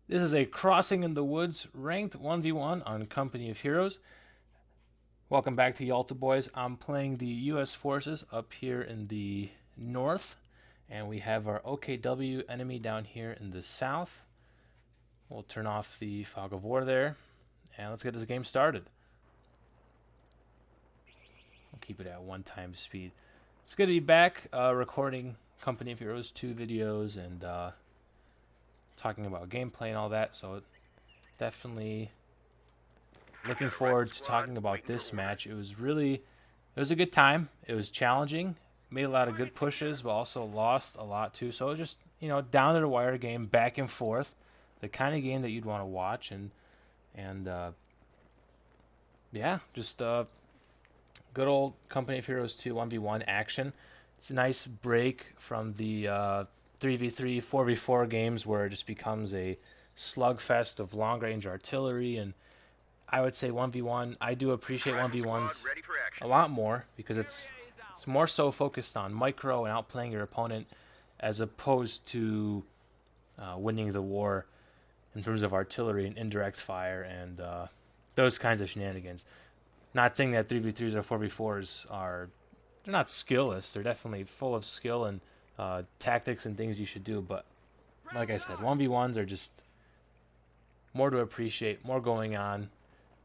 This is a Crossing in the Woods ranked 1v1 on Company of Heroes. Welcome back to Yalta Boys. I'm playing the US forces up here in the north, and we have our OKW enemy down here in the south. We'll turn off the fog of war there, and let's get this game started. We'll keep it at 1x speed. It's good to be back recording Company of Heroes 2 videos and talking about gameplay and all that, so definitely looking forward to talking about this match. It was a good time. It was challenging, made a lot of good pushes, but also lost a lot too. So it was just, down to the wire game, back and forth, the kind of game that you'd want to watch, and yeah, just good old Company of Heroes 2 1v1 action. It's a nice break from the 3v3, 4v4 games where it just becomes a slugfest of long-range artillery, and I would say 1v1, I do appreciate 1v1s a lot more because it's more so focused on micro and outplaying your opponent as opposed to winning the war in terms of artillery and indirect fire and those kinds of shenanigans. Not saying that 3v3s or 4v4s they're not skillless. They're definitely full of skill and tactics and things you should do, but like I said, 1v1s are just more to appreciate, more going on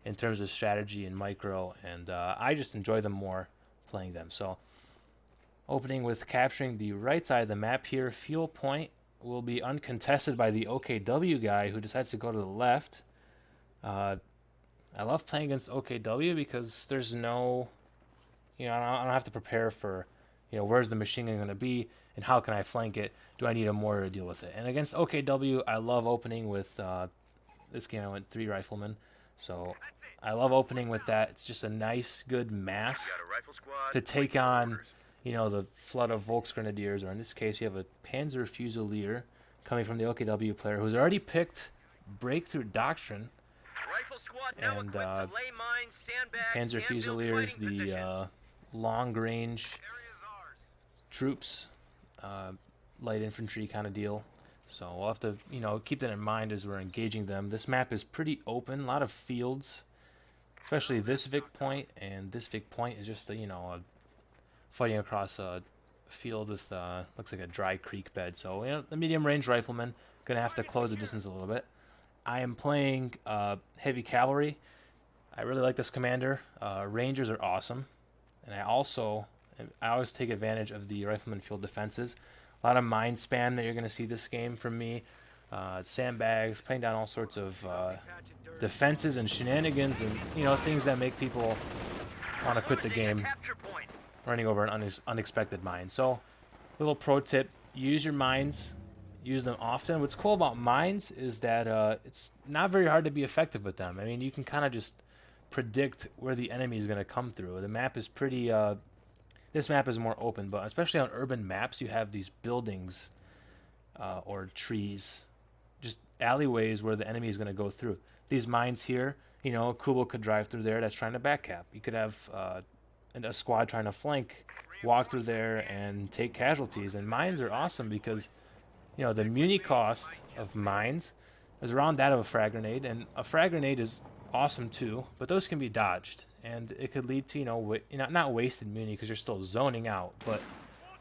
in terms of strategy and micro, and I just enjoy them more playing them. So opening with capturing the right side of the map here. Fuel point will be uncontested by the OKW guy who decides to go to the left. I love playing against OKW because there's no, I don't have to prepare for, where's the machine gun going to be and how can I flank it? Do I need a mortar to deal with it? And against OKW, I love opening with, this game I went 3 riflemen, so I love opening with that. It's just a nice, good mass to take on, the flood of Volksgrenadiers, or in this case, you have a Panzer Fusilier coming from the OKW player who's already picked Breakthrough Doctrine. And Panzer Fusiliers, the long-range troops, light infantry kind of deal. So we'll have to, keep that in mind as we're engaging them. This map is pretty open, a lot of fields, especially this Vic point, and this Vic point is just, fighting across a field with, looks like a dry creek bed. So, the medium-range rifleman, going to have to close the distance a little bit. I am playing heavy cavalry. I really like this commander. Rangers are awesome. And I always take advantage of the rifleman field defenses. A lot of mind spam that you're going to see this game from me. Sandbags, playing down all sorts of defenses and shenanigans and, things that make people want to quit the game running over an unexpected mine. So, little pro tip, use your mines. Use them often. What's cool about mines is that it's not very hard to be effective with them. I mean, you can kind of just predict where the enemy is going to come through. The map is pretty... this map is more open, but especially on urban maps, you have these buildings or trees, just alleyways where the enemy is going to go through. These mines here, Kubo could drive through there that's trying to backcap. You could have a squad trying to flank, walk through there and take casualties. And mines are awesome because... the muni cost of mines is around that of a frag grenade, and a frag grenade is awesome too, but those can be dodged, and it could lead to, not wasted muni because you're still zoning out, but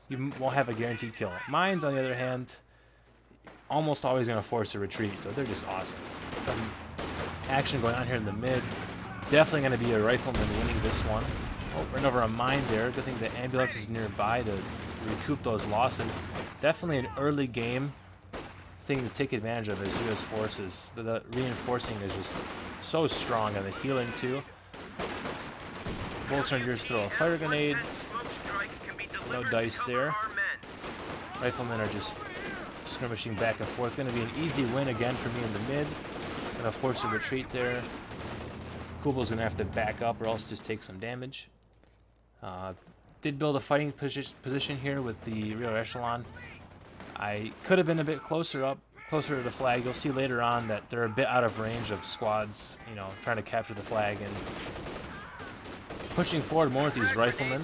you won't have a guaranteed kill. Mines, on the other hand, almost always going to force a retreat, so they're just awesome. Some action going on here in the mid. Definitely going to be a rifleman winning this one. Oh, ran over a mine there. Good thing the ambulance is nearby to recoup those losses. Definitely an early game thing to take advantage of as U.S. forces. The reinforcing is just so strong, and the healing too. Volksgrenadiers throw a fire grenade. No dice there. Riflemen are just skirmishing back and forth. Going to be an easy win again for me in the mid. Going to force a retreat there. Kubl's going to have to back up or else just take some damage. Did build a fighting position here with the rear echelon. I could have been a bit closer to the flag. You'll see later on that they're a bit out of range of squads, trying to capture the flag, and pushing forward more with these riflemen.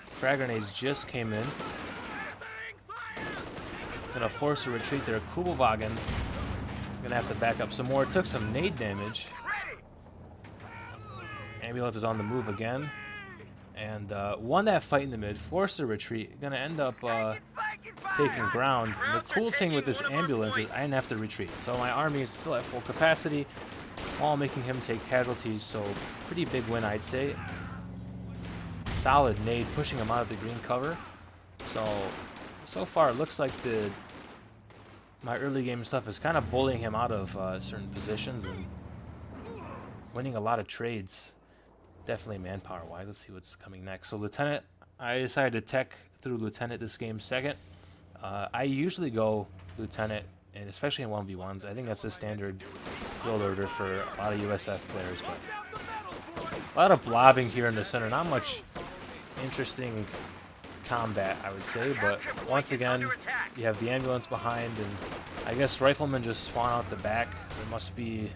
Frag grenades just came in. Gonna force a retreat there. Kubelwagen Gonna have to back up some more. Took some nade damage. Ambulance is on the move again. And won that fight in the mid. Forced a retreat. Gonna end up taking ground. And the cool thing with this ambulance is I didn't have to retreat. So my army is still at full capacity, while making him take casualties. So pretty big win, I'd say. Solid nade, pushing him out of the green cover. So far it looks like my early game stuff is kind of bullying him out of certain positions and winning a lot of trades. Definitely manpower wise. Let's see what's coming next. So Lieutenant, I decided to tech through Lieutenant this game second. I usually go Lieutenant, and especially in 1v1s. I think that's the standard build order for a lot of USF players. But a lot of blobbing here in the center. Not much interesting combat, I would say. But once again, you have the ambulance behind, and I guess riflemen just spawn out the back. There must be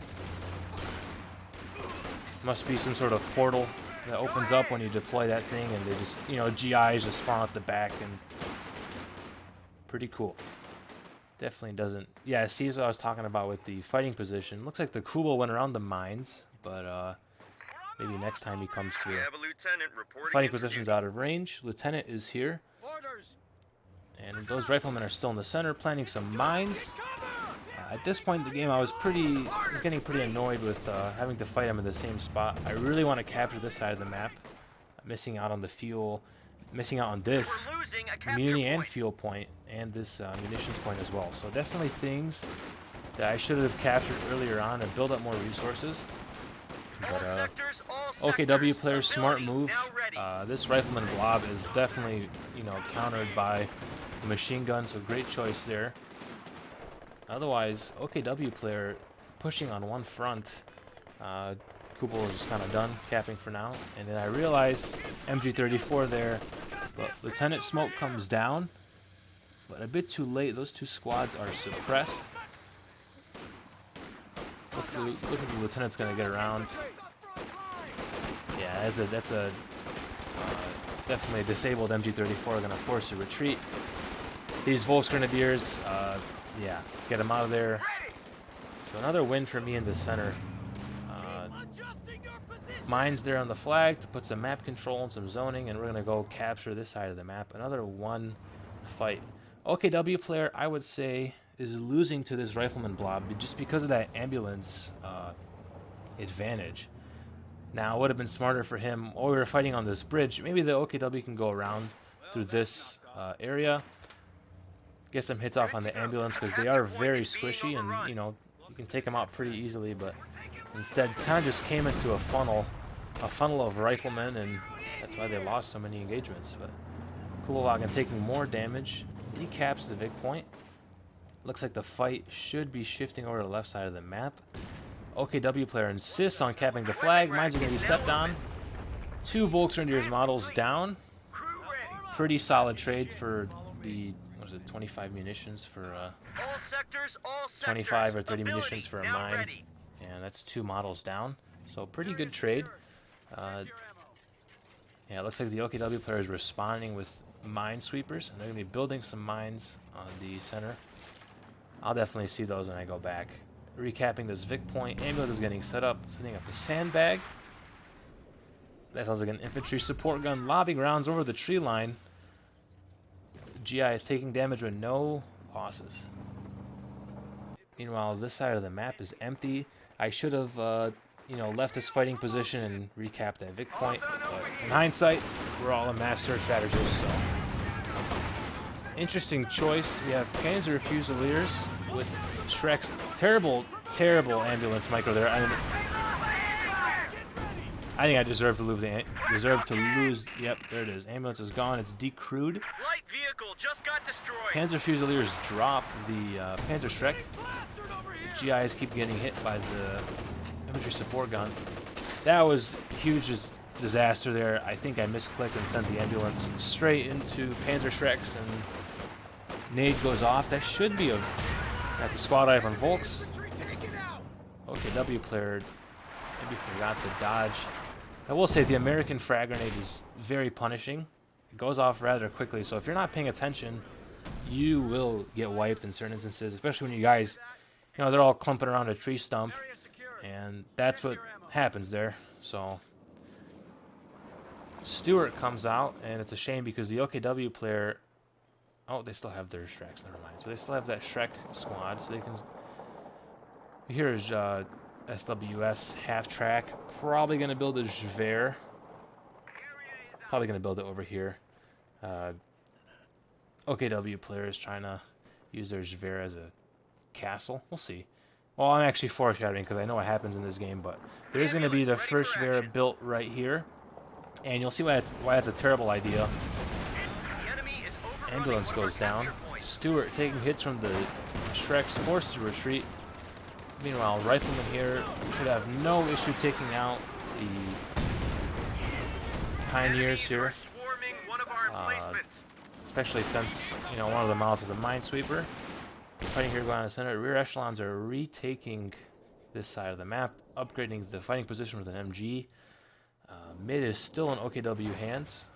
some sort of portal that opens up when you deploy that thing, and they just, you know, GIs just spawn out the back, and pretty cool. Definitely doesn't... Yeah, see what I was talking about with the fighting position. Looks like the Kubel went around the mines, but maybe next time he comes through. Fighting position's out of range. Lieutenant is here. And those riflemen are still in the center, planting some mines. At this point in the game, I was getting pretty annoyed with having to fight him in the same spot. I really want to capture this side of the map. I'm missing out on the fuel, missing out on this muni and fuel point, and this munitions point as well. So definitely things that I should have captured earlier on and build up more resources. But OKW players, smart move. This rifleman blob is definitely, you know, countered by a machine gun, so great choice there. Otherwise, OKW player pushing on one front. Kubel is just kind of done capping for now. And then I realize MG34 there, but Lieutenant Smoke comes down, but a bit too late. Those two squads are suppressed. Looks like the Lieutenant's gonna get around. Yeah, that's a definitely disabled MG34. Gonna force a retreat. These Volksgrenadiers, yeah, get him out of there. So another win for me in the center. Mines there on the flag to put some map control and some zoning, and we're gonna go capture this side of the map. Another one fight. OKW player, I would say, is losing to this rifleman blob just because of that ambulance advantage. Now, it would have been smarter for him while we were fighting on this bridge. Maybe the OKW can go around through this area, get some hits off on the ambulance, because they are very squishy, and you know, you can take them out pretty easily. But instead, kind of just came into a funnel of riflemen, and that's why they lost so many engagements. But Kubelwagen taking more damage, decaps the Vig point. Looks like the fight should be shifting over to the left side of the map. OKW player insists on capping the flag. Mines are going to be stepped on. Two Volksgrenadiers models down. Pretty solid trade for the, what was it, 25 munitions for 25 or 30 munitions for a mine. And that's two models down. So pretty good trade. Yeah, it looks like the OKW player is responding with minesweepers, and they're going to be building some mines on the center. I'll definitely see those when I go back. Recapping this Vic point. Ambulance is getting set up, setting up a sandbag. That sounds like an infantry support gun lobbing rounds over the tree line. GI is taking damage with no losses. Meanwhile, this side of the map is empty. I should have, you know, left this fighting position and recapped that Vic point. But in hindsight, we're all a master strategists, so. Interesting choice. We have Panzer Fusiliers with Shrek's terrible ambulance micro there. I think I deserve to lose Yep, there it is. Ambulance is gone. It's decrewed. Light vehicle just got destroyed. Panzer Fusiliers drop the Panzer Shrek. The GIs keep getting hit by the infantry support gun. That was huge disaster there. I think I misclicked and sent the ambulance straight into Panzer Shreks, and nade goes off. That should be that's a squad eye on Volks. OKW player maybe forgot to dodge. I will say the American frag grenade is very punishing. It goes off rather quickly, so if you're not paying attention, you will get wiped in certain instances, especially when you guys you know, they're all clumping around a tree stump, and that's what happens there. So Stewart comes out, and it's a shame because the OKW player, oh, they still have their Shreks, never mind. So they still have that Shrek squad, so they can, here's SWS half track, probably going to build a Schwerer, probably going to build it over here. OKW player is trying to use their Schwerer as a castle. We'll see. Well, I'm actually foreshadowing because I know what happens in this game, but there's going to be the first Schwerer built right here, and you'll see why it's a terrible idea. Ambulance goes down. Stewart taking hits from the Shreks, forced to retreat. Meanwhile, Rifleman here should have no issue taking out the Pioneers here. Especially since, you know, one of the models is a minesweeper. Fighting here going on the center. Rear echelons are retaking this side of the map, upgrading the fighting position with an MG. Mid is still in OKW hands.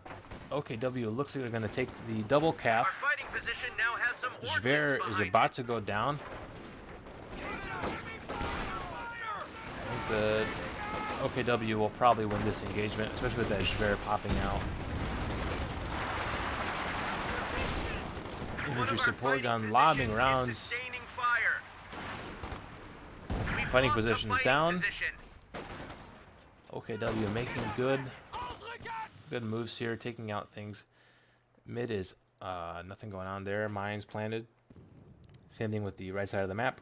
OKW looks like they're going to take the double cap. Schwerer is about to go down. I think the OKW will probably win this engagement, especially with that Schwerer popping out. Infantry support gun lobbing rounds. Fighting positions down. OKW making good moves here, taking out things. Mid is nothing going on there. Mines planted. Same thing with the right side of the map.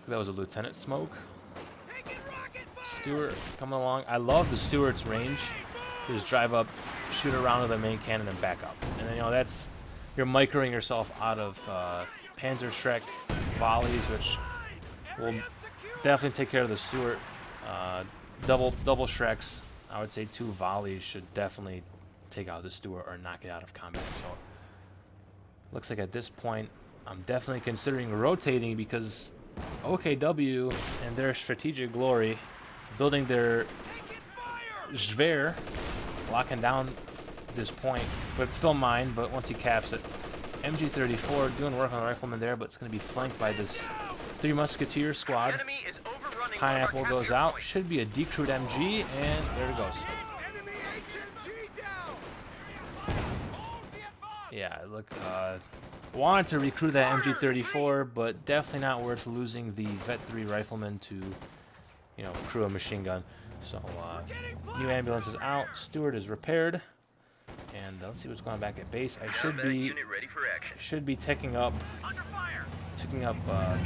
That was a lieutenant smoke. Stewart coming along. I love the Stewart's range. Just drive up, shoot around with a main cannon, and back up. And then, you know, that's, you're microing yourself out of Panzer Shrek volleys, which will definitely take care of the Stewart. Double Shreks, I would say 2 volleys should definitely take out the Stewart or knock it out of combat. So looks like at this point I'm definitely considering rotating because OKW and their strategic glory, building their Schwerer, locking down this point, but it's still mine, but once he caps it. MG34 doing work on the Rifleman there, but it's going to be flanked by this 3 Musketeer squad. Pineapple goes out. Should be a decrewed MG, and there it goes. Yeah, look, wanted to recruit that MG34, but definitely not worth losing the Vet 3 Rifleman to, you know, crew a machine gun. So, new ambulance is out. Stewart is repaired. And let's see what's going on back at base. I should be taking up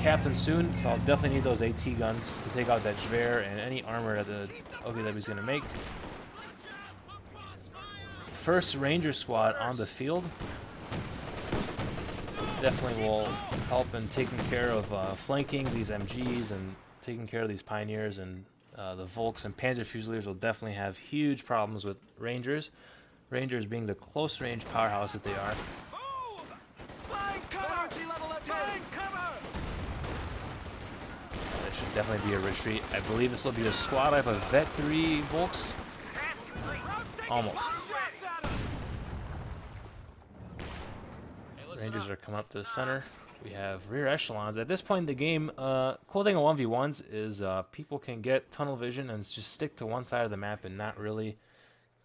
Captain soon, so I'll definitely need those AT guns to take out that Schwerer and any armor that the OKW is going to make. First Ranger squad on the field. Definitely will help in taking care of flanking these MGs and taking care of these Pioneers, and the Volks and Panzer Fusiliers will definitely have huge problems with Rangers. Rangers being the close range powerhouse that they are. There should definitely be a retreat. I believe this will be a squad type of Vet 3 Volks. Almost. Rangers are coming up to the center. We have rear echelons. At this point in the game, cool thing on 1v1s is people can get tunnel vision and just stick to one side of the map and not really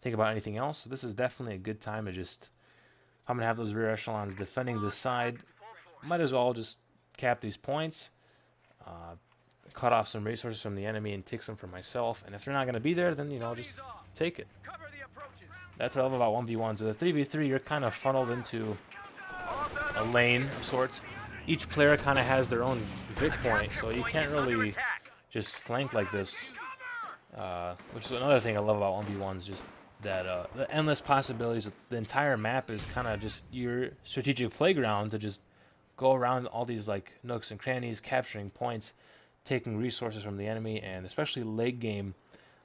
think about anything else. So this is definitely a good time to just, I'm going to have those rear echelons defending this side. Might as well just cap these points, cut off some resources from the enemy and take some for myself. And if they're not going to be there, then, you know, just take it. That's what I love about 1v1s. With a 3v3, you're kind of funneled into a lane of sorts. Each player kind of has their own vic point, so you can't really just flank like this. Which is another thing I love about 1v1s, just that the endless possibilities. The entire map is kind of just your strategic playground to just go around all these like nooks and crannies, capturing points, taking resources from the enemy, and especially late game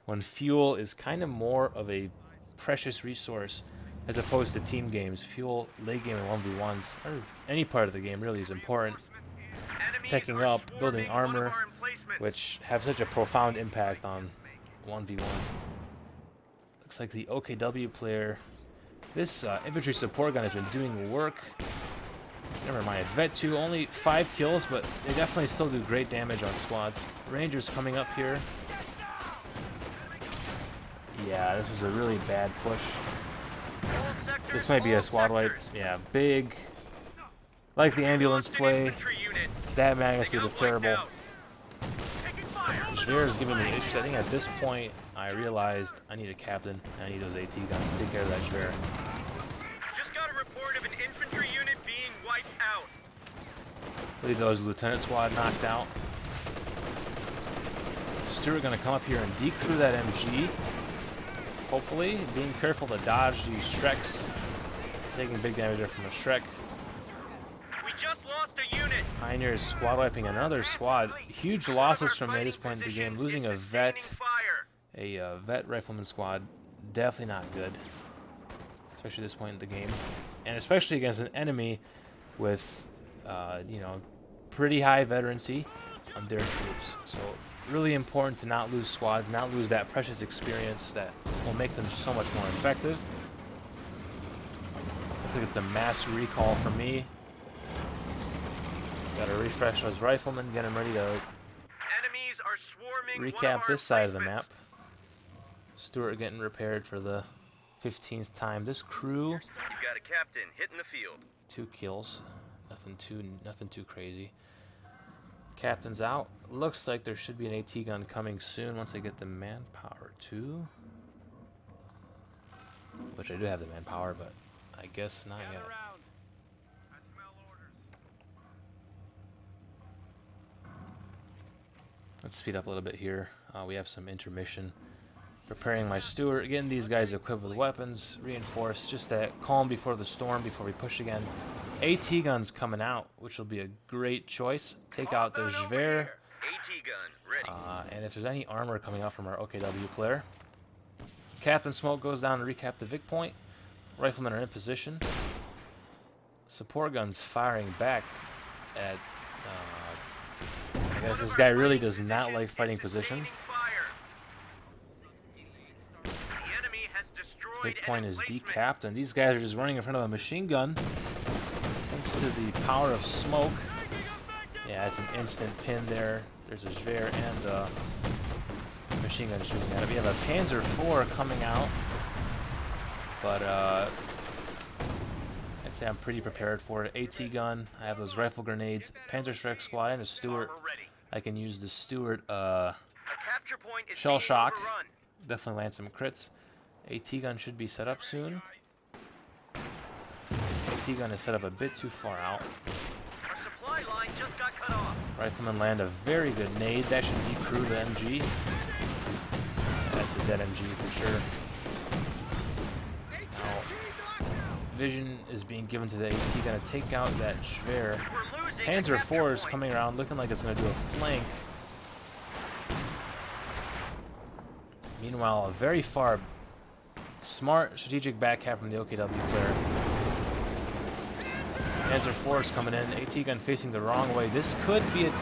when fuel is kind of more of a precious resource as opposed to team games. Fuel late game in 1v1s, or any part of the game really, is important. Taking up, building armor, which have such a profound impact on 1v1s. Looks like the OKW player, this infantry support gun has been doing work. Never mind, it's Vet 2, only 5 kills, but they definitely still do great damage on squads. Rangers coming up here. Yeah, this was a really bad push. This might be a squad wipe. Yeah, big. Like the ambulance play. That magnitude of terrible. Schwerer is giving me issues. I think at this point, I realized I need a captain. I need those AT guns. Take care of that Schwerer. Just got a report of an infantry unit being wiped out. I believe those lieutenant squad knocked out. Stewart gonna come up here and decrew that MG. Hopefully, being careful to dodge these Shreks. Taking big damage there from a Shrek. We just lost a unit. Pioneers squad wiping another squad. Huge losses from this point in the game. Losing a vet. A vet rifleman squad. Definitely not good. Especially at this point in the game. And especially against an enemy with, you know, pretty high veterancy on their troops. So really important to not lose squads, not lose that precious experience that will make them so much more effective. Looks like it's a mass recall for me. Gotta refresh those riflemen, get them ready to Enemies are swarming recap this side of the map. Stewart getting repaired for the 15th time. This crew, You've got a captain hitting the field. 2 kills. Nothing too crazy. Captain's out. Looks like there should be an AT gun coming soon once I get the manpower too. Which I do have the manpower, but I guess not yet. Let's speed up a little bit here. We have some intermission. Preparing my Stewart, getting these guys equipped with weapons, reinforced, just that calm before the storm, before we push again. AT guns coming out, which will be a great choice. Take out the Schwerer. AT gun ready. And if there's any armor coming out from our OKW player. Captain Smoke goes down to recap the Vic point. Riflemen are in position. Support guns firing back at... I guess this guy really does not like fighting positions. Vic point is decapped, and these guys are just running in front of a machine gun. Thanks to the power of smoke. Yeah, it's an instant pin there. There's a Schwerer and a machine gun shooting at it. We have a Panzer IV coming out, but I'd say I'm pretty prepared for it. AT gun, I have those rifle grenades, Panzer Shrek squad, and a Stewart. I can use the Stewart shell shock. Definitely land some crits. AT gun should be set up soon. AT gun is set up a bit too far out. Our supply line just got cut off. Rifleman land a very good nade. That should decrew the MG. That's a dead MG for sure. Now, vision is being given to the AT gun to take out that Schwerer. Panzer IV is coming around, looking like it's going to do a flank. Meanwhile, a very far, smart strategic backhand from the OKW player. Panzer IV is coming in. AT gun facing the wrong way. This could be a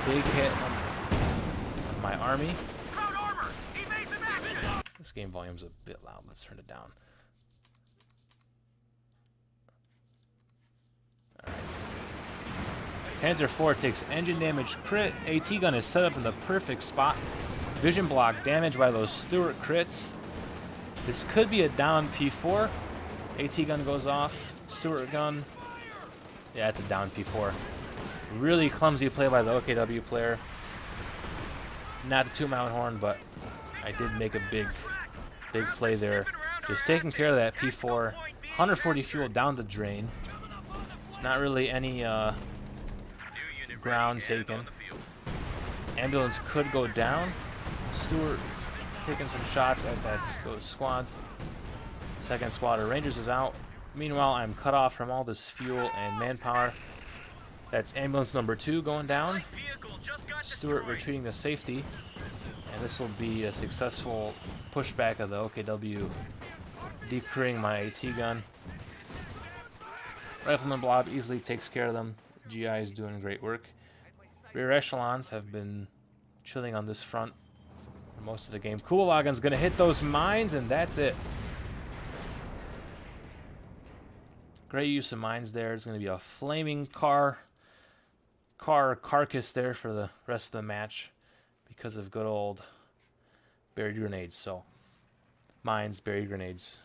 big hit on my army. This game volume's a bit loud. Let's turn it down. Alright. Panzer IV takes engine damage crit. AT gun is set up in the perfect spot. Vision block damage by those Stewart crits. This could be a down P4. AT gun goes off. Stewart gun. Yeah, it's a down P4. Really clumsy play by the OKW player. Not to toot my own horn, but I did make a big play there. Just taking care of that P4. 140 fuel down the drain. Not really any ground taken. Ambulance could go down. Stewart taking some shots at those squads. Second squad of Rangers is out. Meanwhile, I'm cut off from all this fuel and manpower. That's ambulance number 2 going down. Stewart retreating to safety. And this will be a successful pushback of the OKW, decrewing my AT gun. Rifleman Blob easily takes care of them. GI is doing great work. Rear echelons have been chilling on this front for most of the game. Kulalagan's going to hit those mines, and that's it. Great use of mines there. It's going to be a flaming carcass there for the rest of the match because of good old buried grenades. So mines, buried grenades,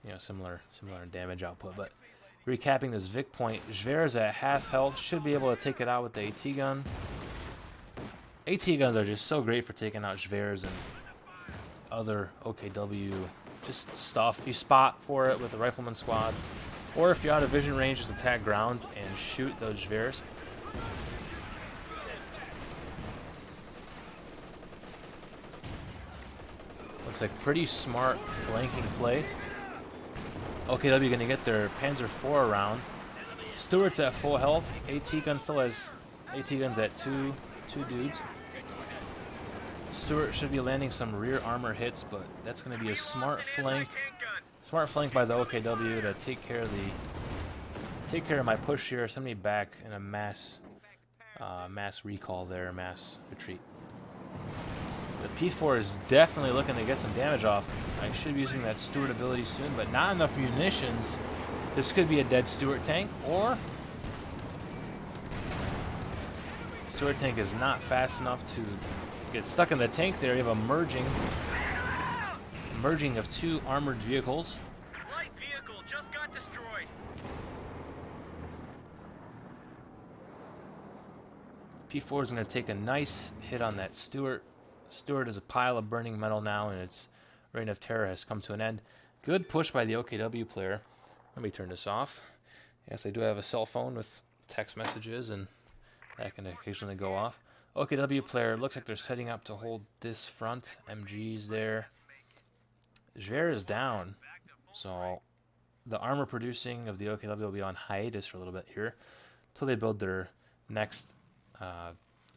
you know, similar in damage output. But recapping this Vic point, Schwerer's at half health, should be able to take it out with the AT gun. AT guns are just so great for taking out Schwerer's and other OKW just stuff. You spot for it with the rifleman squad, or if you're out of vision range, just attack ground and shoot those Schwerer's. Looks like pretty smart flanking play. OKW going to get their Panzer IV around. Stewart's at full health. AT gun still has AT guns at two dudes. Stewart should be landing some rear armor hits, but that's going to be a smart flank. Smart flank by the OKW to take care of my push here. Somebody back in a mass recall there, mass retreat. The P4 is definitely looking to get some damage off. I should be using that Stewart ability soon, but not enough munitions. This could be a dead Stewart tank, or Stewart tank is not fast enough to get stuck in the tank there. You have a merging of two armored vehicles. Light vehicle just got destroyed. P4 is going to take a nice hit on that Stewart. Stewart is a pile of burning metal now, and its reign of terror has come to an end. Good push by the OKW player. Let me turn this off. Yes, I do have a cell phone with text messages, and that can occasionally go off. OKW player looks like they're setting up to hold this front. MG's there. Schwerer is down, so the armor producing of the OKW will be on hiatus for a little bit here until they build their next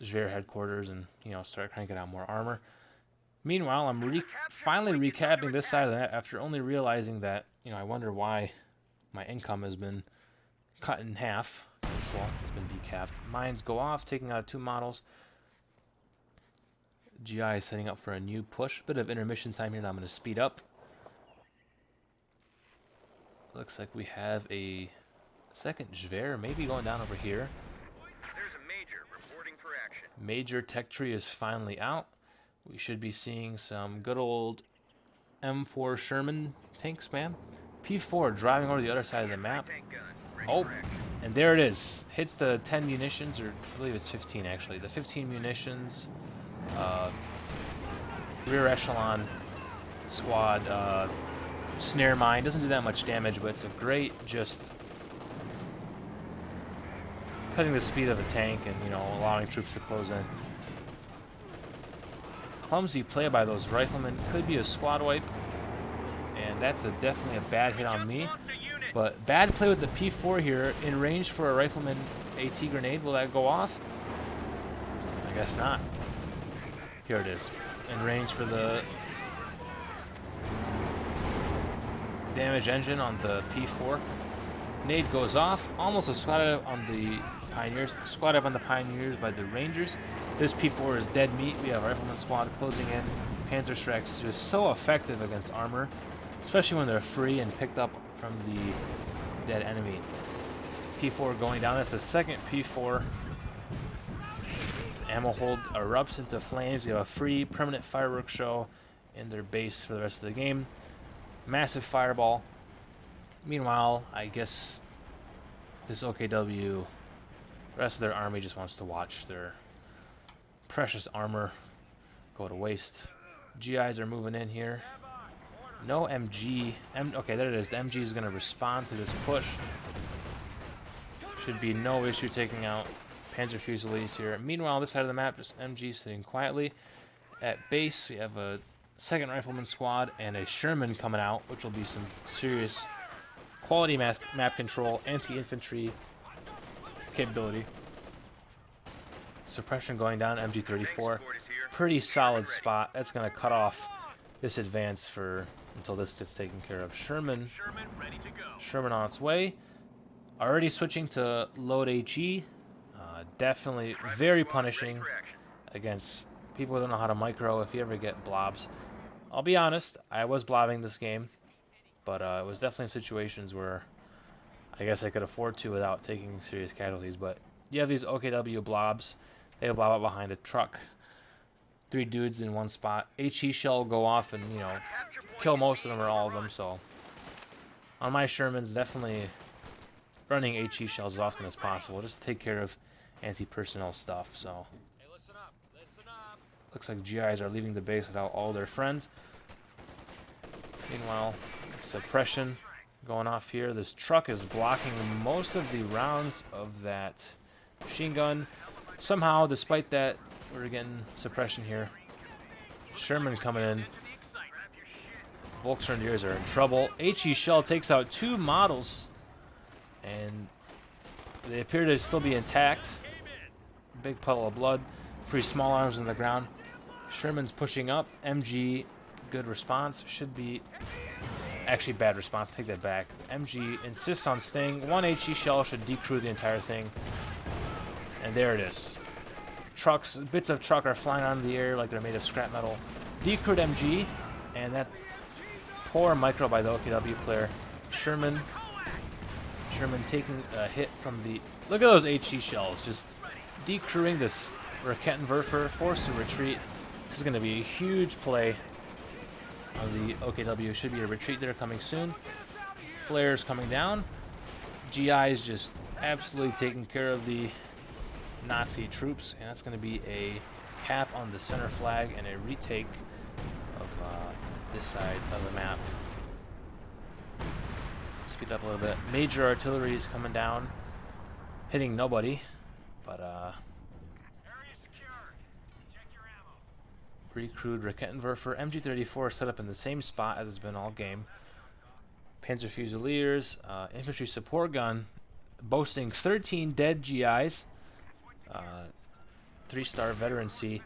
Schwerer headquarters and, you know, start cranking out more armor. Meanwhile, I'm finally recapping this side of the net after only realizing that, you know, I wonder why my income has been cut in half. Well, it's been decapped. Mines go off, taking out 2 models. GI is setting up for a new push. Bit of intermission time here, and I'm going to speed up. Looks like we have a second Schwerer maybe going down over here. There's a major reporting for action. Major tech tree is finally out. We should be seeing some good old M4 Sherman tanks, man. P4 driving over the other side of the map. Oh, and there it is. Hits the 10 munitions, or I believe it's 15 actually. The 15 munitions. Rear echelon squad snare mine. Doesn't do that much damage, but it's a great just cutting the speed of a tank and, you know, allowing troops to close in. Clumsy play by those riflemen. Could be a squad wipe, and that's definitely a bad hit on me. But bad play with the P4 here in range for a rifleman AT grenade. Will that go off? I guess not. Here it is. In range for the damage engine on the P4. Nade goes off. Almost a squad up on the Pioneers. Squad up on the Pioneers by the Rangers. This P4 is dead meat. We have Rifleman Squad closing in. Panzer Strikes just so effective against armor, especially when they're free and picked up from the dead enemy. P4 going down. That's the second P4. Ammo hold erupts into flames. We have a free permanent fireworks show in their base for the rest of the game. Massive fireball. Meanwhile, I guess this OKW, the rest of their army just wants to watch their precious armor go to waste. GIs are moving in here. No MG. Okay, there it is. The MG is going to respond to this push. Should be no issue taking out Panzer Fusiliers here. Meanwhile, this side of the map, just MG sitting quietly. At base, we have a second Rifleman Squad and a Sherman coming out, which will be some serious quality map control, anti-infantry capability. Suppression going down, MG34. Pretty solid spot. That's going to cut off this advance for until this gets taken care of. Sherman on its way. Already switching to load HE. Definitely very punishing against people who don't know how to micro if you ever get blobs. I'll be honest, I was blobbing this game, but it was definitely situations where I guess I could afford to without taking serious casualties, but you have these OKW blobs. They blob up behind a truck. 3 dudes in one spot. HE shell will go off and, you know, kill most of them or all of them, so on my Shermans, definitely running HE shells as often as possible, just to take care of anti-personnel stuff, so. Hey, listen up. Listen up. Looks like GIs are leaving the base without all their friends. Meanwhile, suppression going off here. This truck is blocking most of the rounds of that machine gun. Somehow, despite that, we're getting suppression here. Sherman coming in. Volksgrenadiers are in trouble. HE shell takes out 2 models, and they appear to still be intact. Big puddle of blood. 3 small arms on the ground. Sherman's pushing up. MG, good response. Should be actually bad response. Take that back. MG insists on staying. 1 HE shell should decrew the entire thing. And there it is. Trucks, bits of truck are flying out of the air like they're made of scrap metal. Decrewed MG, and that poor micro by the OKW player. Sherman taking a hit from the... Look at those HE shells, just decrewing this Raketenwerfer, forced to retreat. This is going to be a huge play on the OKW. Should be a retreat there coming soon. Flares coming down. GI is just absolutely taking care of the Nazi troops, and that's going to be a cap on the center flag and a retake of this side of the map. Speed up a little bit. Major artillery is coming down, hitting nobody, but recrewed Raketenwerfer. MG-34 set up in the same spot as it's been all game. Panzer Fusiliers, infantry support gun, boasting 13 dead GIs. 3-star veterancy.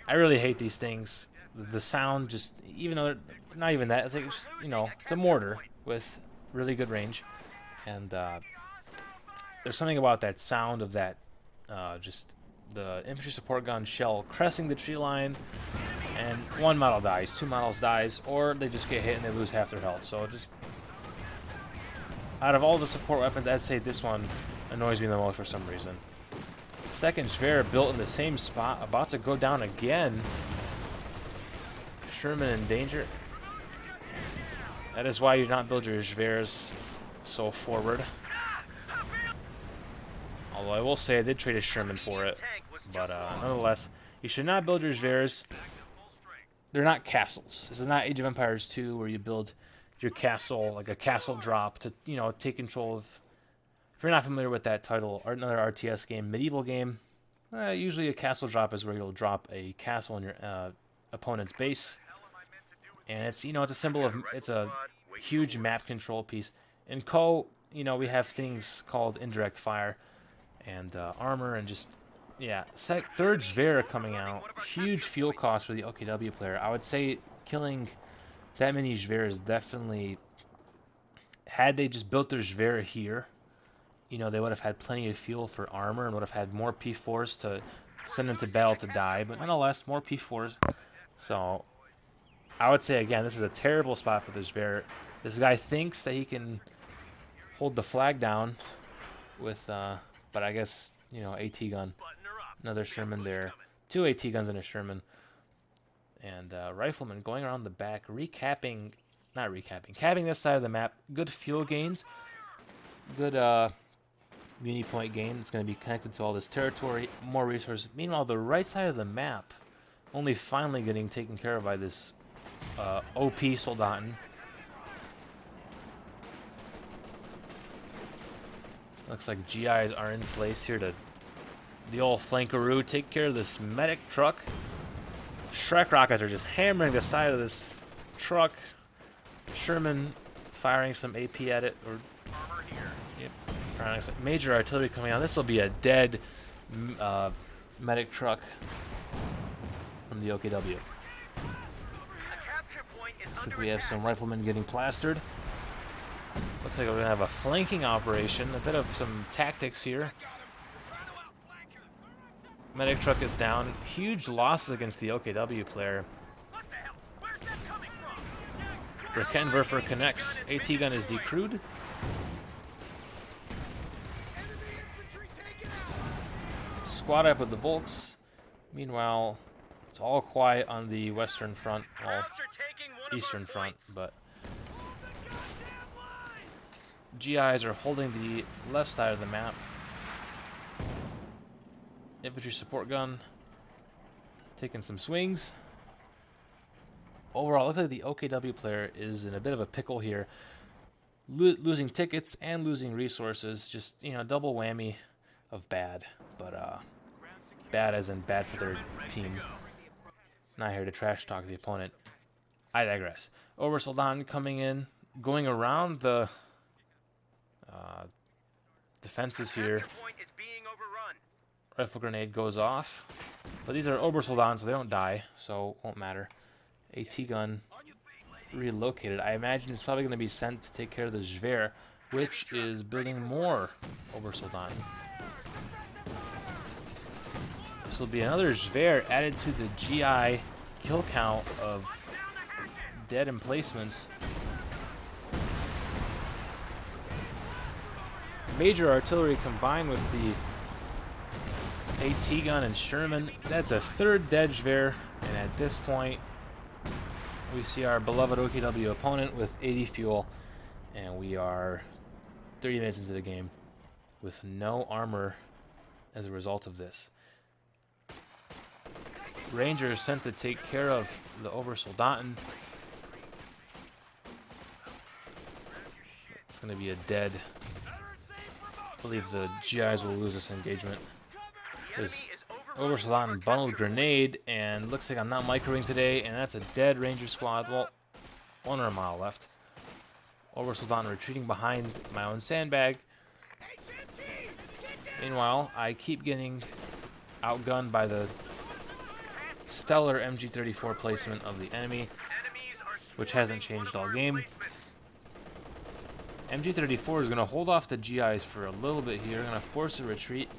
I really hate these things. The sound just, even though not even that, it's like, it's just, you know, it's a mortar with really good range, and there's something about that sound of that, just the infantry support gun shell cresting the tree line, and 1 model dies, 2 models dies, or they just get hit and they lose half their health. So just out of all the support weapons, I'd say this one annoys me the most for some reason. Second Schwerer built in the same spot, about to go down again. Sherman in danger. That is why you not build your Schwerers so forward. Although I will say I did trade a Sherman for it, but nonetheless, you should not build your Schwerers. They're not castles. This is not Age of Empires 2 where you build your castle like a castle drop to, you know, take control of. If you're not familiar with that title, or another RTS game, medieval game, usually a castle drop is where you'll drop a castle in your opponent's base, and it's, you know, it's a symbol of, it's a huge map control piece. In Co, you know, we have things called indirect fire and armor, and just, yeah. Third Schwerer coming out, huge fuel cost for the OKW player. I would say killing that many Schwerers definitely, had they just built their Schwerer here, you know, they would have had plenty of fuel for armor and would have had more P4s to send into battle to die, but nonetheless, more P4s. So, I would say, again, this is a terrible spot for this Schwerer. This guy thinks that he can hold the flag down with, but I guess, you know, AT gun. Another Sherman there. 2 AT guns and a Sherman. And Rifleman going around the back, capping this side of the map. Good fuel gains. Good, Muni point gain. It's going to be connected to all this territory, more resources. Meanwhile, the right side of the map only finally getting taken care of by this OP Soldaten. Looks like GIs are in place here to the old flankaroo take care of this medic truck. Shrek rockets are just hammering the side of this truck. Sherman firing some AP at it, or yep, major artillery coming on. This will be a dead medic truck from the OKW. Looks like we have some riflemen getting plastered. Looks like we're going to have a flanking operation, a bit of some tactics here. Medic truck is down. Huge losses against the OKW player. Raketenwerfer connects. AT gun is decrewed. squad up with the Volks. Meanwhile, it's all quiet on the western front, well, Krauts are taking one of eastern our front, points. but GIs are holding the left side of the map. Infantry support gun taking some swings. Overall, it looks like the OKW player is in a bit of a pickle here. Losing tickets and losing resources. Just, you know, double whammy of bad. But, bad as in bad for their team. Not here to trash talk the opponent. I digress. Obersoldaten coming in, going around the defenses here. Capture point is being overrun. Rifle grenade goes off. But these are Obersoldaten, so they don't die, so it won't matter. AT gun relocated. I imagine it's probably going to be sent to take care of the Schwerer, which is building more Obersoldaten. This will be another Schwerer added to the GI kill count of dead emplacements. Major artillery combined with the AT gun and Sherman. That's a third dead Schwerer, and at this point, we see our beloved OKW opponent with 80 fuel, and we are 30 minutes into the game with no armor as a result of this. Rangers sent to take care of the Obersoldaten. It's going to be a dead. I believe the GIs will lose this engagement. There's Obersoldaten bundled grenade, and looks like I'm not microing today, and that's a dead Ranger squad. Well, 1 mile left. Obersoldaten retreating behind my own sandbag. Meanwhile, I keep getting outgunned by the stellar MG34 placement of the enemy, which hasn't changed all game. MG34 is going to hold off the GIs for a little bit here. Going to force a retreat.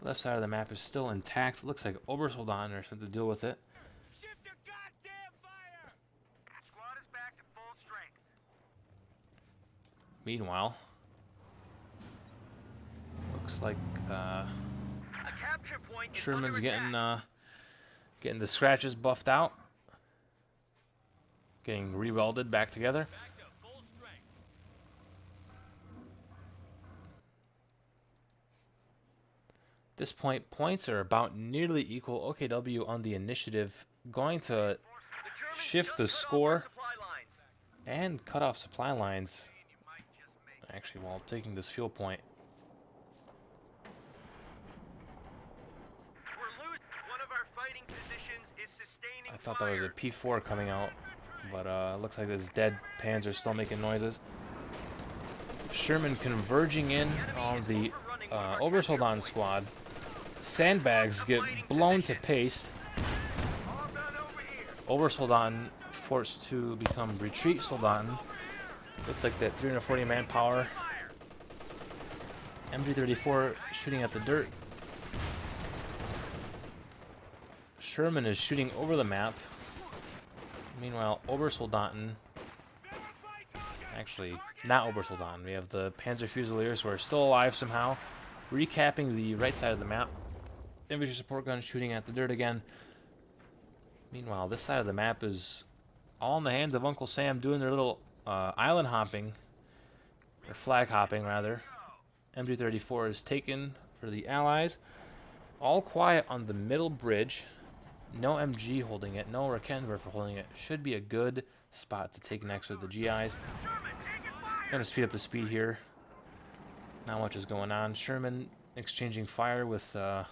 Left side of the map is still intact. Looks like Obersoldaten are sent to deal with it. Shift your goddamn fire! Squad is back to full strength. Meanwhile, looks like A capture point is Sherman's under attack. getting the scratches buffed out, getting re-welded back together. Back to full strength. At this point, points are about nearly equal. OKW on the initiative, going to The Germans shift the just cut off score our supply lines. and cut off supply lines. Actually, while taking this fuel point. We're losing. One of our fighting positions is sustaining I thought that was a fire. P4 coming out, but looks like this dead Panzer still making noises. Sherman converging in on the Obersoldaten squad. Sandbags get blown to paste. All done over here. Obersoldaten forced to become retreat Soldaten. Looks like that 340 manpower. MG34 shooting at the dirt. Sherman is shooting over the map. Meanwhile, Obersoldaten, actually not Obersoldaten, we have the Panzer Fusiliers who are still alive somehow, recapping the right side of the map. Infantry support gun shooting at the dirt again. Meanwhile, this side of the map is all in the hands of Uncle Sam doing their little island hopping, or flag hopping rather. MG34 is taken for the Allies. All quiet on the middle bridge. No MG holding it, no Raketenwerfer holding it. Should be a good spot to take next with the GIs. Gonna speed up the speed here. Not much is going on. Sherman exchanging fire with the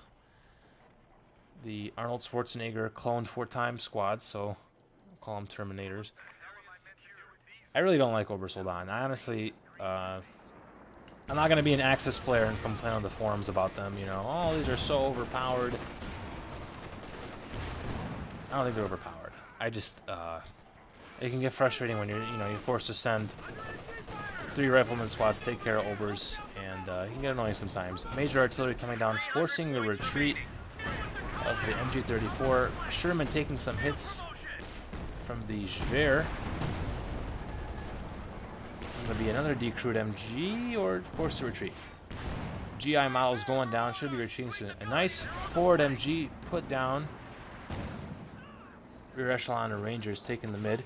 Arnold Schwarzenegger cloned 4-time squad, so we'll call them Terminators. I really don't like Obersoldaten. I honestly, I'm not going to be an Axis player and complain on the forums about them, you know. Oh, these are so overpowered. I don't think they're overpowered. I just, it can get frustrating when you're forced to send 3 rifleman squads to take care of Obers, and it can get annoying sometimes. Major artillery coming down, forcing the retreat of the MG34. Sherman taking some hits from the Schwerer. Going to be another decrewed MG or forced to retreat. GI models going down. Should be retreating soon. A nice forward MG put down. Rear echelon of Rangers taking the mid.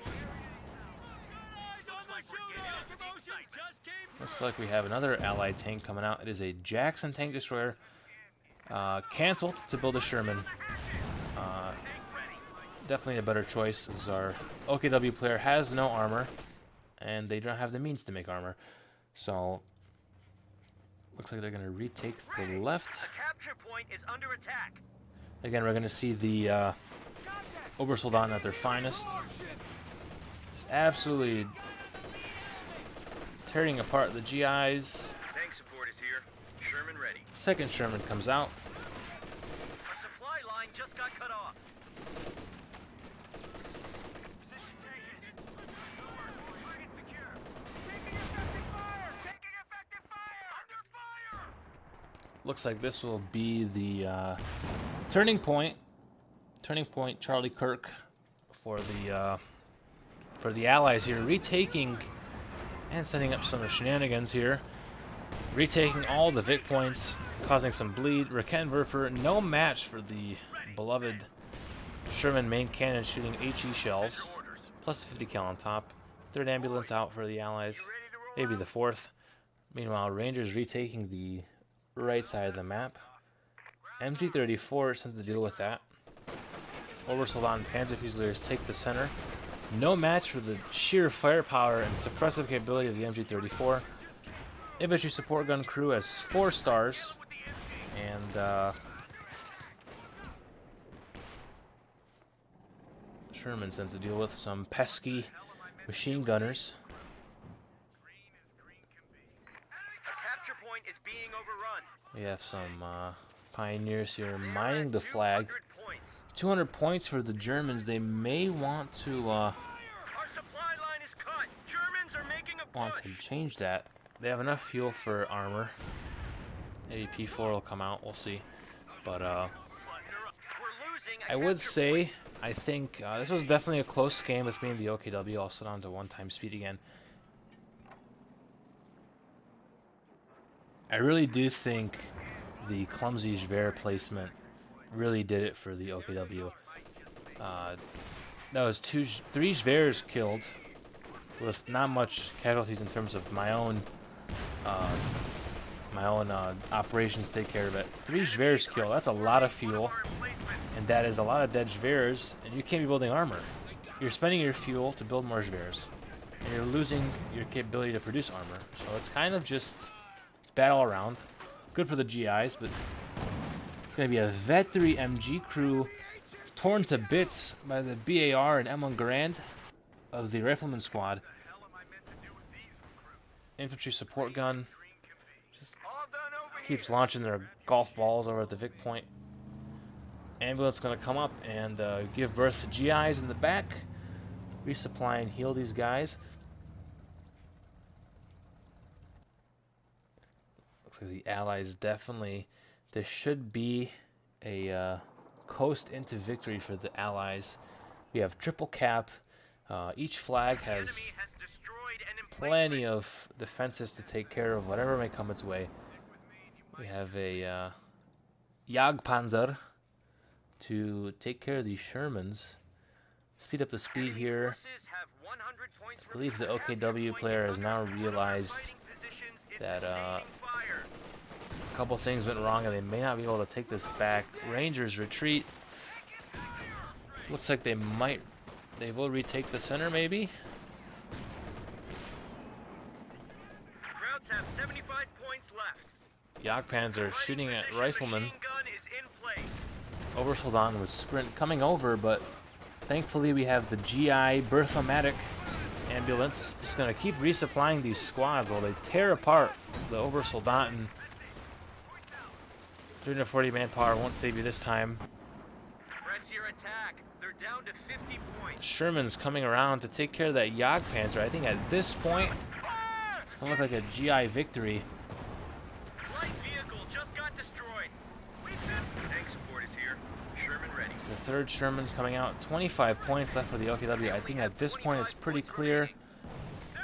Looks like we have another allied tank coming out. It is a Jackson tank destroyer. Canceled to build a Sherman. Definitely a better choice, as our OKW player has no armor, and they don't have the means to make armor. So, looks like they're going to retake the left. Capture point is under attack. Again, we're going to see the Obersoldaten at their finest. Just absolutely tearing apart the GIs. Tank support is here. Sherman ready. Second Sherman comes out. Our supply line just got cut off. Looks like this will be the turning point. Turning point, Charlie Kirk, for the Allies here, retaking and setting up some shenanigans here, retaking all the Vic points, causing some bleed. Raketenwerfer, no match for the beloved Sherman main cannon, shooting HE shells, plus 50 cal on top. Third ambulance out for the Allies, maybe the fourth. Meanwhile, Rangers retaking the right side of the map. MG34 sent to deal with that. Obersoldaten Panzer Fusiliers take the center. No match for the sheer firepower and suppressive capability of the MG34. Infantry support gun crew has 4 stars. And Sherman sent to deal with some pesky machine gunners. Is being overrun. We have some pioneers here mining the flag. 200 points for the Germans. They may want to Our supply line is cut. Germans are making a push. change that. They have enough fuel for armor. Maybe P4 will come out. We'll see. But I would say, I think this was definitely a close game with me and the OKW. I'll sit on to 1x speed again. I really do think the clumsy Schwerer placement really did it for the OKW. That was 3 Schwerers killed with not much casualties in terms of my own operations to take care of it. 3 Schwerers killed, that's a lot of fuel, and that is a lot of dead Schwerers, and you can't be building armor. You're spending your fuel to build more Schwerers, and you're losing your capability to produce armor. So it's kind of just... it's bad all around. Good for the GIs, but it's going to be a Vet-3 MG crew torn to bits by the BAR and M1 Garand of the Rifleman Squad. Infantry support gun just keeps launching their golf balls over at the Vic point. Ambulance going to come up and give birth to GIs in the back. Resupply and heal these guys. Looks like the Allies definitely... there should be a coast into victory for the Allies. We have triple cap. Each flag has plenty of defenses to take care of whatever may come its way. We have a Jagdpanzer to take care of these Shermans. Speed up the speed here. I believe the OKW player has now realized that a couple things went wrong and they may not be able to take this back. Rangers retreat. Looks like they will retake the center maybe. Krauts have 75 points left. Jagdpanzer shooting at Rifleman. Obersoldaten would sprint coming over, but thankfully we have the GI Berthomatic ambulance. Just going to keep resupplying these squads while they tear apart the Obersoldaten. 340 manpower won't save you this time. Press your attack. They're down to 50 points. Sherman's coming around to take care of that Jagdpanzer. I think at this point, it's going to look like a GI victory. Light vehicle just got destroyed. Tank support is here. Sherman ready. It's the third Sherman coming out. 25 points left for the OKW. I think at this point it's pretty clear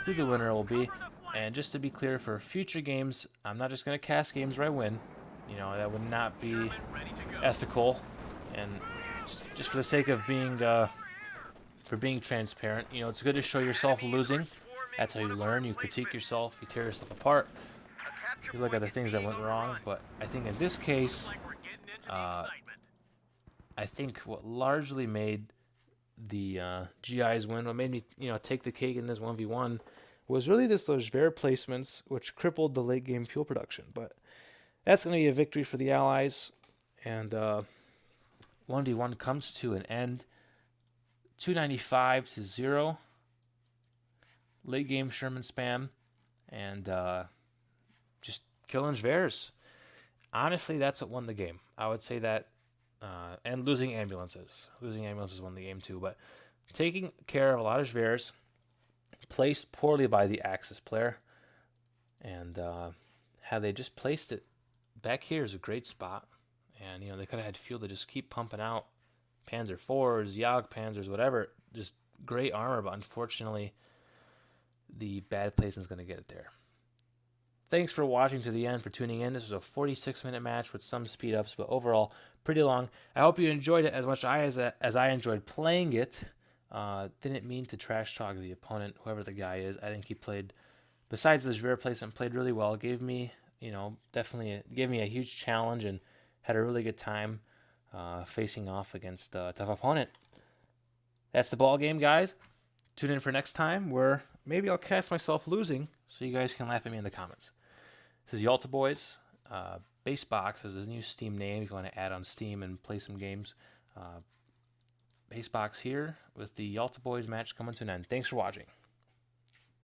who the winner will be. And just to be clear, for future games, I'm not just going to cast games where I win. You know, that would not be Sherman ready to go. ethical. And just for the sake of being transparent, you know, it's good to show yourself Enemies are losing. swarming That's how you one of our learn. You critique emplacements. yourself. You tear yourself apart. A capture You look at point the is things that being went wrong. overrun. But I think in this case, Like we're getting into the uh, excitement. I think what largely made the GIs win, what made me, you know, take the cake in this 1v1, was really those Schwerer placements, which crippled the late game fuel production. But that's going to be a victory for the Allies. And 1v1 comes to an end. 295-0. Late game Sherman spam. And just killing Schwerers. Honestly, that's what won the game. I would say that. And losing ambulances. Losing ambulances won the game too. But taking care of a lot of Schwerers. Placed poorly by the Axis player. And had they just placed it back here is a great spot. And, you know, they could have had fuel to just keep pumping out Panzer IVs, Jagd Panzers, whatever. Just great armor, but unfortunately, the bad placement's going to get it there. Thanks for watching to the end, for tuning in. This was a 46-minute match with some speed-ups, but overall, pretty long. I hope you enjoyed it as much as I enjoyed playing it. Didn't mean to trash talk the opponent, whoever the guy is. I think he played, besides this rear placement, played really well. Gave me, you know, gave me a huge challenge and had a really good time facing off against a tough opponent. That's the ball game, guys. Tune in for next time, where maybe I'll cast myself losing, so you guys can laugh at me in the comments. This is Yalta Boys. Basebox is a new Steam name if you want to add on Steam and play some games. Basebox here with the Yalta Boys match coming to an end. Thanks for watching.